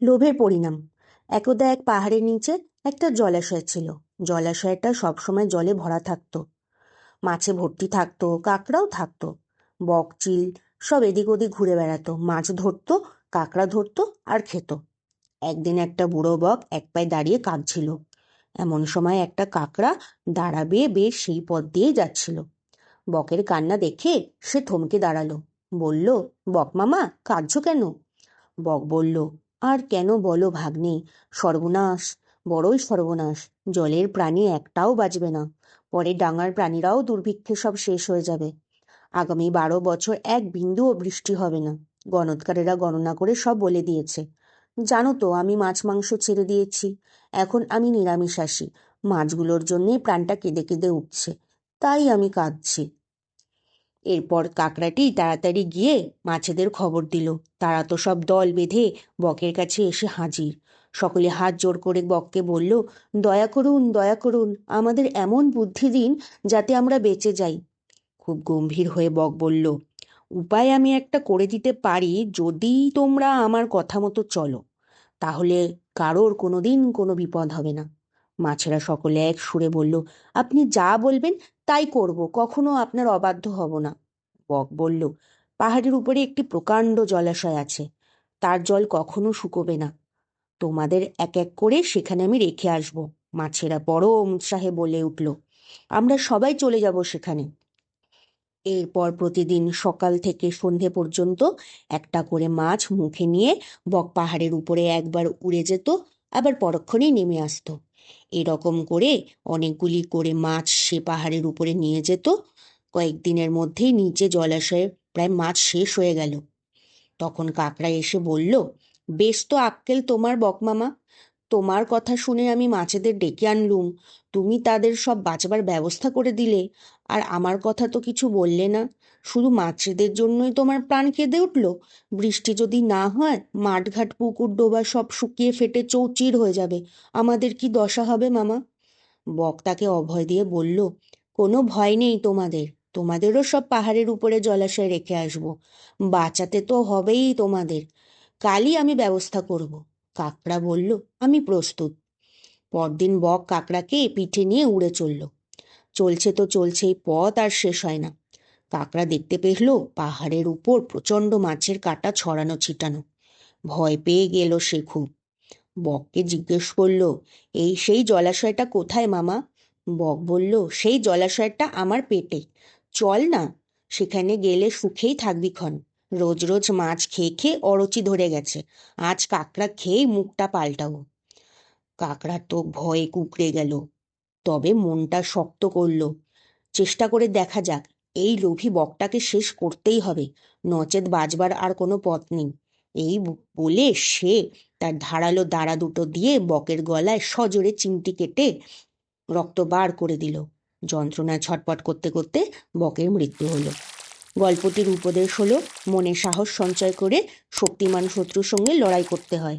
লোভের পরিণাম। একদা এক পাহাড়ের নিচে একটা জলাশয় ছিল। জলাশয়টা সবসময় জলে ভরা থাকতো, মাছে ভর্তি থাকতো, কাঁকড়াও থাকতো। বক চিল সব এদিক ওদিক ঘুরে বেড়াতো, মাছ ধরতো, কাঁকড়া ধরতো আর খেত। একদিন একটা বুড়ো বক এক পায়ে দাঁড়িয়ে কাঁদছিল। এমন সময় একটা কাঁকড়া দাঁড়া বেয়ে বেশ সেই পথ দিয়েই যাচ্ছিল। বকের কান্না দেখে সে থমকে দাঁড়ালো, বলল, বক মামা, কাঁদছো কেন? বক বলল, আর কেন বলো ভাগ্নে, সর্বনাশ, বড়ই সর্বনাশ। জলের প্রাণী একটাও বাঁচবে না। পরে ডাঙার প্রাণীরাও দুর্ভিক্ষে সব শেষ হয়ে যাবে। আগামী 12 বছর এক বিন্দুও বৃষ্টি হবে না। গণৎকারেরা গণনা করে সব বলে দিয়েছে। জানো তো, আমি মাছ মাংস ছেড়ে দিয়েছি। এখন আমি নিরামিষাশী। মাছগুলোর জন্যে প্রাণটা কেঁদে কেঁদে উঠছে, তাই আমি কাঁদছি। এরপর কাকড়াটি তাড়াতাড়ি গিয়ে মাছেদের খবর দিল। তারা তো সব দল বেঁধে বকের কাছে এসে হাজির। সকলে হাত জোড় করে বককে বলল, দয়া করুন, দয়া করুন, আমাদের এমন বুদ্ধি দিন যাতে আমরা বেঁচে যাই। খুব গম্ভীর হয়ে বক বলল, উপায় আমি একটা করে দিতে পারি, যদি তোমরা আমার কথা মতো চলো। তাহলে কারোর কোনোদিন কোনো বিপদ হবে না। মাছেরা সকলে এক সুরে বলল, আপনি যা বলবেন তাই করব, কখনো আপনার অবাধ্য হব না। বক বলল, পাহাড়ের উপরে একটি প্রকাণ্ড জলাশয় আছে, তার জল কখনো শুকোবে না। তোমাদের এক এক করে সেখানে আমি রেখে আসব। মাছেরা বড় উৎসাহে বলে উঠল, আমরা সবাই চলে যাব সেখানে। এরপর প্রতিদিন সকাল থেকে সন্ধে পর্যন্ত একটা করে মাছ মুখে নিয়ে বক পাহাড়ের উপরে একবার উড়ে যেত, আবার পরক্ষণেই নেমে আসতো। এরকম করে অনেকগুলি করে মাছ সে পাহাড়ের উপরে নিয়ে যেত। কয়েকদিনের মধ্যেই নিচে জলাশয়ে প্রায় মাছ শেষ হয়ে গেল। তখন কাকড়া এসে বলল, বেশ তো আক্কেল তোমার বকমামা, তোমার কথা শুনে আমি মাছেদের ডেকে আনলুম, তুমি তাদের সব বাঁচবার ব্যবস্থা করে দিলে, আর আমার কথা তো কিছু বললে না। শুধু মাছেদের জন্যই তোমার প্রাণ কেঁদে উঠল। বৃষ্টি যদি না হয়, মাঠঘাট পুকুর ডোবা সব শুকিয়ে ফেটে চৌচির হয়ে যাবে। আমাদের কি দশা হবে মামা? বক তাকে অভয় দিয়ে বলল, কোনো ভয় নেই তোমাদের, তোমাদেরও সব পাহাড়ের উপরে জলাশয় রেখে আসবো। বাঁচাতে তো হবেই তোমাদের, কালই আমি ব্যবস্থা করব। কাকড়া বলল, আমি প্রস্তুত। পরদিন বক কাকড়াকে পিঠে নিয়ে উড়ে চলল। চলছে তো চলছেই, পথ আর শেষ হয় না। কাকড়া দেখতে পেল পাহাড়ের উপর প্রচণ্ড মাছের কাঁটা ছড়ানো ছিটানো। ভয় পেয়ে গেল সে খুব। বককে জিজ্ঞেস করলো, এই সেই জলাশয়টা কোথায় মামা? বক বলল, সেই জলাশয়টা আমার পেটে। চল না, সেখানে গেলে সুখেই থাকবি ক্ষণ। রোজ রোজ মাছ খেয়ে খেয়ে অরুচি ধরে গেছে, আজ কাকড়া খেয়েই মুখটা পাল্টাবো। কাকড়া তো ভয়ে কুঁকড়ে গেল, তবে মনটা শক্ত করলো। চেষ্টা করে দেখা যাক, এই লোভী বকটাকে শেষ করতেই হবে, নচেত বাঁচবার আর কোনো পথ নেই। এই বলে সে তার ধারালো দাঁড়া দুটো দিয়ে বকের গলায় সজোরে চিমটি কেটে রক্ত বার করে দিল। যন্ত্রণায় ছটপট করতে করতে বকের মৃত্যু হলো। গল্পটির উপদেশ হলো, মনে সাহস সঞ্চয় করে শক্তিমান শত্রুর সঙ্গে লড়াই করতে হয়।